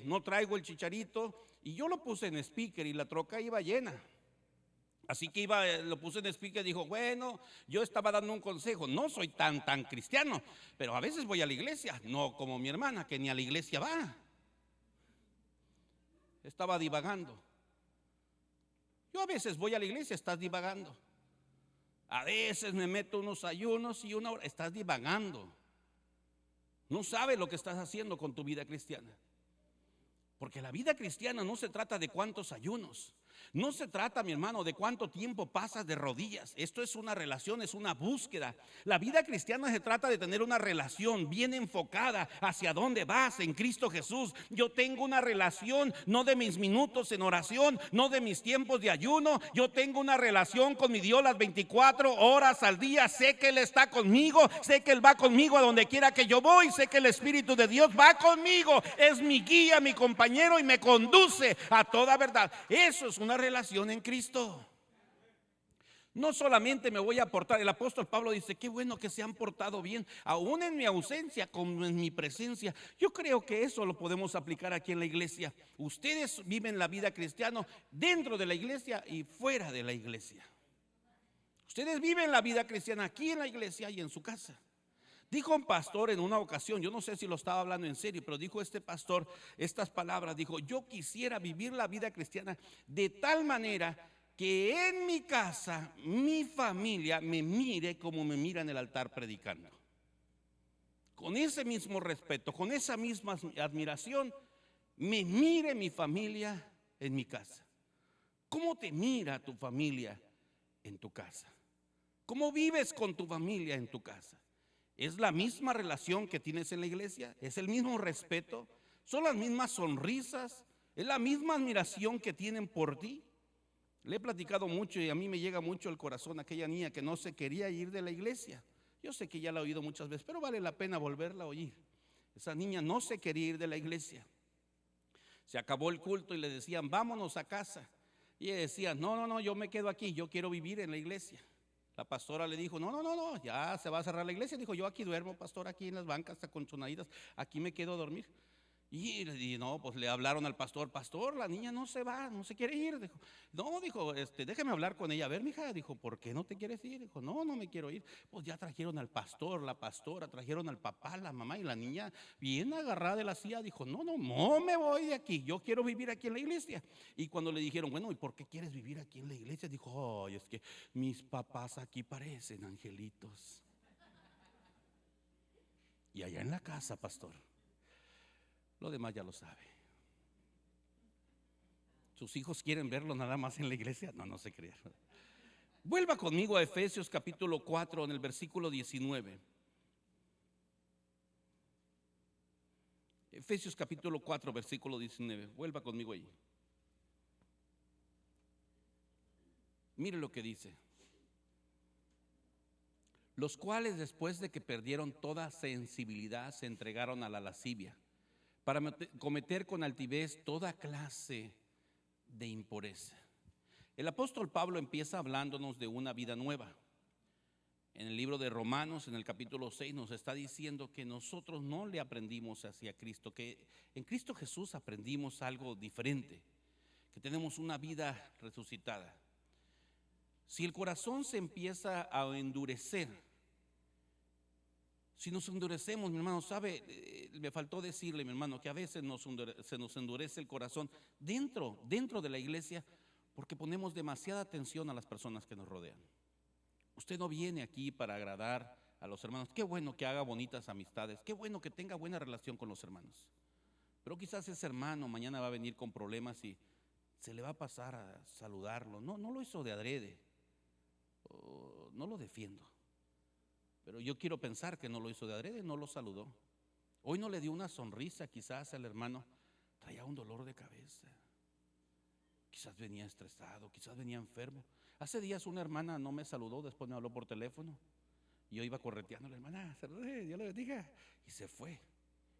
no traigo el chicharito, y yo lo puse en speaker y la troca iba llena. Así que lo puse en speaker y dijo, bueno, yo estaba dando un consejo. No soy tan cristiano, pero a veces voy a la iglesia. No como mi hermana, que ni a la iglesia va. Estaba divagando. Yo a veces voy a la iglesia, estás divagando. A veces me meto unos ayunos y una hora. Estás divagando. No sabes lo que estás haciendo con tu vida cristiana. Porque la vida cristiana no se trata de cuántos ayunos. No se trata, mi hermano, de cuánto tiempo pasas de rodillas. Esto es una relación, es una búsqueda. La vida cristiana se trata de tener una relación bien enfocada hacia dónde vas en Cristo Jesús. Yo tengo una relación no de mis minutos en oración, no de mis tiempos de ayuno. Yo tengo una relación con mi Dios las 24 horas al día. Sé que Él está conmigo, sé que Él va conmigo a donde quiera que yo voy. Sé que el Espíritu de Dios va conmigo, es mi guía, mi compañero y me conduce a toda verdad. Eso es una relación en Cristo. No solamente me voy a portar, el apóstol Pablo dice, qué bueno que se han portado bien, aún en mi ausencia como en mi presencia. Yo creo que eso lo podemos aplicar aquí en la iglesia. Ustedes viven la vida cristiana dentro de la iglesia y fuera de la iglesia. Ustedes viven la vida cristiana aquí en la iglesia y en su casa. Dijo un pastor en una ocasión, yo no sé si lo estaba hablando en serio, pero dijo este pastor estas palabras, dijo, yo quisiera vivir la vida cristiana de tal manera que en mi casa, mi familia me mire como me mira en el altar predicando. Con ese mismo respeto, con esa misma admiración, me mire mi familia en mi casa. ¿Cómo te mira tu familia en tu casa? ¿Cómo vives con tu familia en tu casa? ¿Es la misma relación que tienes en la iglesia? ¿Es el mismo respeto? ¿Son las mismas sonrisas? ¿Es la misma admiración que tienen por ti? Le he platicado mucho y a mí me llega mucho el corazón aquella niña que no se quería ir de la iglesia. Yo sé que ya la he oído muchas veces, pero vale la pena volverla a oír. Esa niña no se quería ir de la iglesia. Se acabó el culto y le decían, vámonos a casa. Y ella decía, no, yo me quedo aquí, yo quiero vivir en la iglesia. La pastora le dijo, no, ya se va a cerrar la iglesia. Dijo, yo aquí duermo, pastor, aquí en las bancas acolchonaditas, aquí me quedo a dormir. Y no, pues le hablaron al pastor, la niña no se va, no se quiere ir. Dijo, no, dijo, déjeme hablar con ella. A ver, mija, dijo, ¿por qué no te quieres ir? Dijo, no me quiero ir. Pues ya trajeron al pastor, la pastora, trajeron al papá, la mamá y la niña bien agarrada de la silla. Dijo, no me voy de aquí, yo quiero vivir aquí en la iglesia. Y cuando le dijeron, bueno, ¿y por qué quieres vivir aquí en la iglesia? Dijo, es que mis papás aquí parecen angelitos. Y allá en la casa, pastor, lo demás ya lo sabe. ¿Sus hijos quieren verlo nada más en la iglesia? No se crean. Vuelva conmigo a Efesios capítulo 4 en el versículo 19. Efesios capítulo 4 versículo 19. Vuelva conmigo ahí. Mire lo que dice. Los cuales después de que perdieron toda sensibilidad se entregaron a la lascivia, para cometer con altivez toda clase de impureza. El apóstol Pablo empieza hablándonos de una vida nueva. En el libro de Romanos, en el capítulo 6, nos está diciendo que nosotros no le aprendimos hacia Cristo, que en Cristo Jesús aprendimos algo diferente, que tenemos una vida resucitada. Si el corazón se empieza a endurecer, si nos endurecemos, mi hermano, sabe, me faltó decirle, mi hermano, que a veces se nos endurece el corazón dentro de la iglesia porque ponemos demasiada atención a las personas que nos rodean. Usted no viene aquí para agradar a los hermanos. Qué bueno que haga bonitas amistades, qué bueno que tenga buena relación con los hermanos. Pero quizás ese hermano mañana va a venir con problemas y se le va a pasar a saludarlo. No lo hizo de adrede, no lo defiendo. Pero yo quiero pensar que no lo hizo de adrede, no lo saludó. Hoy no le dio una sonrisa quizás al hermano, traía un dolor de cabeza. Quizás venía estresado, quizás venía enfermo. Hace días una hermana no me saludó, después me habló por teléfono. Y yo iba correteando a la hermana, saludé, Dios le bendiga. Y se fue.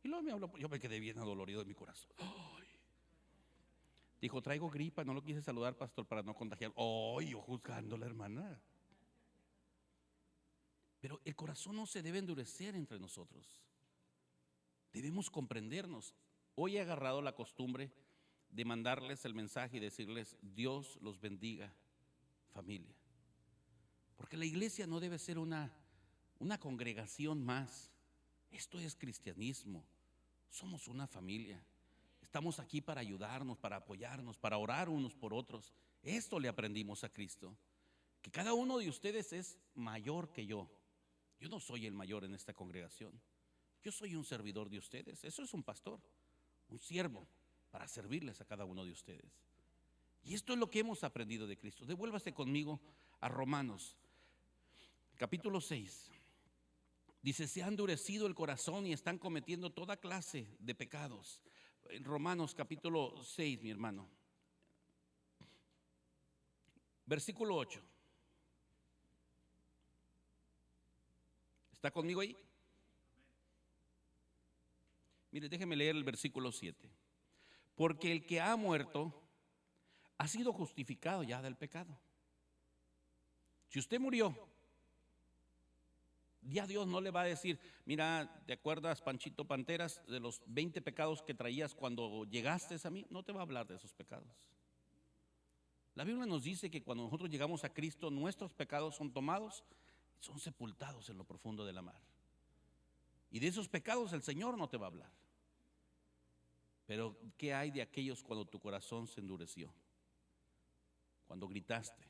Y luego me habló, yo me quedé bien adolorido de mi corazón. ¡Ay! Dijo, traigo gripa, no lo quise saludar, pastor, para no contagiar. ¡Ay! Yo juzgando a la hermana. Pero el corazón no se debe endurecer entre nosotros. Debemos comprendernos. Hoy he agarrado la costumbre de mandarles el mensaje y decirles, Dios los bendiga, familia. Porque la iglesia no debe ser una congregación más. Esto es cristianismo. Somos una familia. Estamos aquí para ayudarnos, para apoyarnos, para orar unos por otros. Esto le aprendimos a Cristo. que cada uno de ustedes es mayor que yo. Yo no soy el mayor en esta congregación. Yo soy un servidor de ustedes. Eso es un pastor, un siervo para servirles a cada uno de ustedes. Y esto es lo que hemos aprendido de Cristo. Devuélvase conmigo a Romanos, capítulo 6. Dice: se ha endurecido el corazón y están cometiendo toda clase de pecados. En Romanos capítulo 6, mi hermano, versículo 8. ¿Está conmigo ahí? Mire, déjeme leer el versículo 7. Porque el que ha muerto ha sido justificado ya del pecado. Si usted murió, ya Dios no le va a decir: mira, ¿te acuerdas, Panchito Panteras, de los 20 pecados que traías cuando llegaste a mí? No te va a hablar de esos pecados. La Biblia nos dice que cuando nosotros llegamos a Cristo, nuestros pecados son tomados, son sepultados en lo profundo de la mar. Y de esos pecados el Señor no te va a hablar. Pero ¿qué hay de aquellos cuando tu corazón se endureció? Cuando gritaste,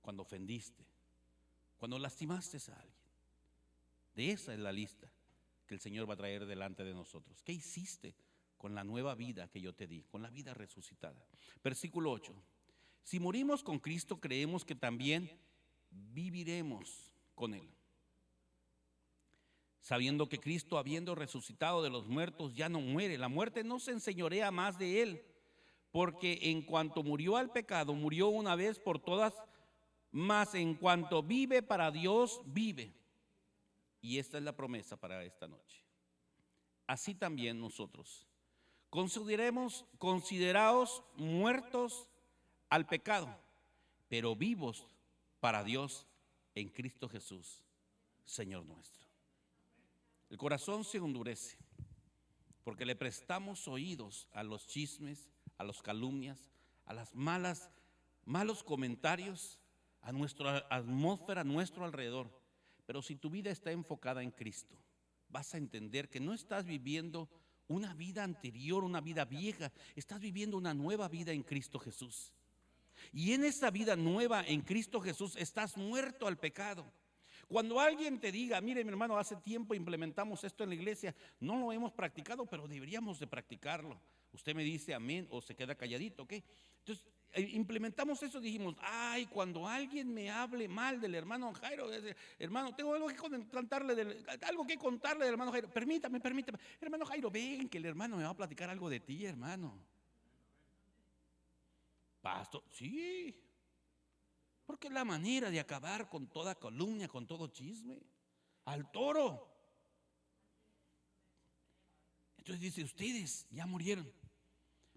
cuando ofendiste, cuando lastimaste a alguien. De esa es la lista que el Señor va a traer delante de nosotros. ¿Qué hiciste con la nueva vida que yo te di, con la vida resucitada? Versículo 8. Si morimos con Cristo, creemos que también viviremos con Él, sabiendo que Cristo, habiendo resucitado de los muertos, ya no muere. La muerte no se enseñorea más de Él, porque en cuanto murió al pecado, murió una vez por todas, mas en cuanto vive para Dios, vive. Y esta es la promesa para esta noche. Así también nosotros, consideraos muertos al pecado, pero vivos para Dios en Cristo Jesús, Señor nuestro. El corazón se endurece porque le prestamos oídos a los chismes, a las calumnias, a las malos comentarios, a nuestra atmósfera, a nuestro alrededor. Pero si tu vida está enfocada en Cristo, vas a entender que no estás viviendo una vida anterior, una vida vieja. Estás viviendo una nueva vida en Cristo Jesús. Y en esa vida nueva en Cristo Jesús estás muerto al pecado. Cuando alguien te diga: mire, mi hermano, hace tiempo implementamos esto en la iglesia, no lo hemos practicado, pero deberíamos de practicarlo. Usted me dice amén o se queda calladito, ¿ok? Entonces implementamos eso, dijimos: ay, cuando alguien me hable mal del hermano Jairo, hermano, tengo algo que contarle del hermano Jairo. Permítame, hermano Jairo, ven que el hermano me va a platicar algo de ti, hermano. Pastor, sí, porque es la manera de acabar con toda calumnia, con todo chisme, al toro. Entonces dice: ustedes ya murieron,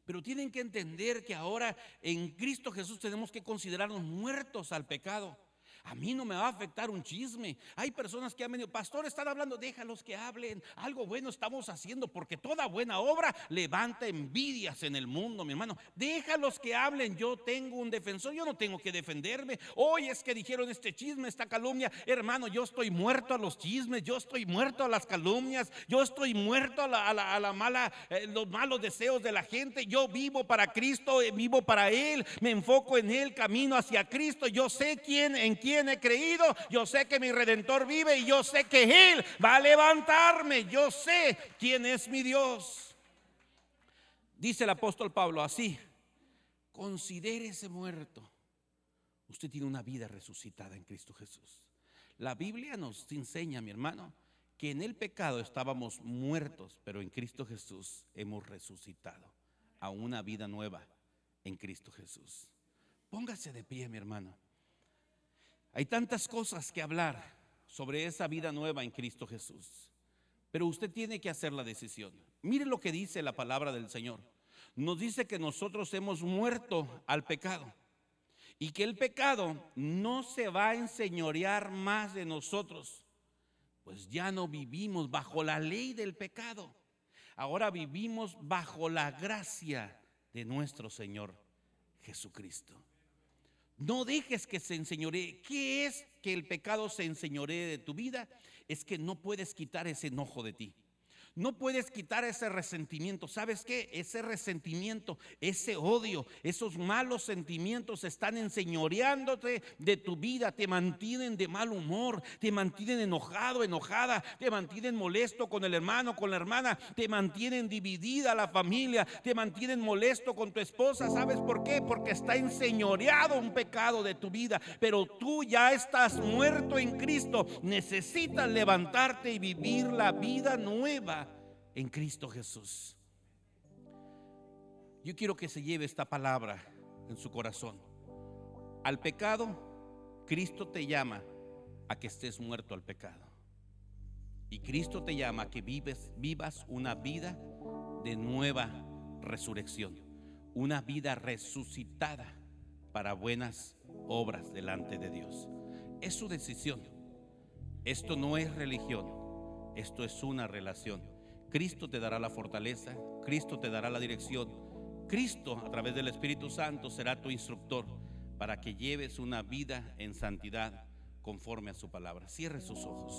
pero tienen que entender que ahora en Cristo Jesús tenemos que considerarnos muertos al pecado. A mí no me va a afectar un chisme. Hay personas que han venido: pastor, están hablando, déjalos que hablen, algo bueno estamos haciendo, porque toda buena obra levanta envidias en el mundo, mi hermano. Déjalos que hablen, yo tengo un defensor, yo no tengo que defenderme. Hoy es que dijeron este chisme, esta calumnia. Hermano, yo estoy muerto a los chismes, yo estoy muerto a las calumnias, yo estoy muerto a los malos deseos de la gente. Yo vivo para Cristo, vivo para Él, me enfoco en Él, camino hacia Cristo. Yo sé en quién he creído, yo sé que mi Redentor vive y yo sé que Él va a levantarme. Yo sé quién es mi Dios. Dice el apóstol Pablo así: considérese muerto. Usted tiene una vida resucitada en Cristo Jesús. La Biblia nos enseña, mi hermano, que en el pecado estábamos muertos, pero en Cristo Jesús hemos resucitado a una vida nueva en Cristo Jesús. Póngase de pie, mi hermano. Hay tantas cosas que hablar sobre esa vida nueva en Cristo Jesús, pero usted tiene que hacer la decisión. Mire lo que dice la palabra del Señor. Nos dice que nosotros hemos muerto al pecado y que el pecado no se va a enseñorear más de nosotros, pues ya no vivimos bajo la ley del pecado. Ahora vivimos bajo la gracia de nuestro Señor Jesucristo. No dejes que se enseñoree. ¿Qué es que el pecado se enseñoree de tu vida? Es que no puedes quitar ese enojo de ti. No puedes quitar ese resentimiento. ¿Sabes qué? Ese resentimiento, ese odio, esos malos sentimientos están enseñoreándote de tu vida. Te mantienen de mal humor, te mantienen enojado, enojada, te mantienen molesto con el hermano, con la hermana, te mantienen dividida la familia, te mantienen molesto con tu esposa. ¿Sabes por qué? Porque está enseñoreado un pecado de tu vida. Pero tú ya estás muerto en Cristo. Necesitas levantarte y vivir la vida nueva en Cristo Jesús. Yo quiero que se lleve esta palabra en su corazón. Al pecado, Cristo te llama a que estés muerto al pecado. Y Cristo te llama a que vivas una vida de nueva resurrección, una vida resucitada para buenas obras delante de Dios. Es su decisión. Esto no es religión, esto es una relación. Cristo te dará la fortaleza, Cristo te dará la dirección, Cristo a través del Espíritu Santo será tu instructor para que lleves una vida en santidad conforme a su palabra. Cierre sus ojos.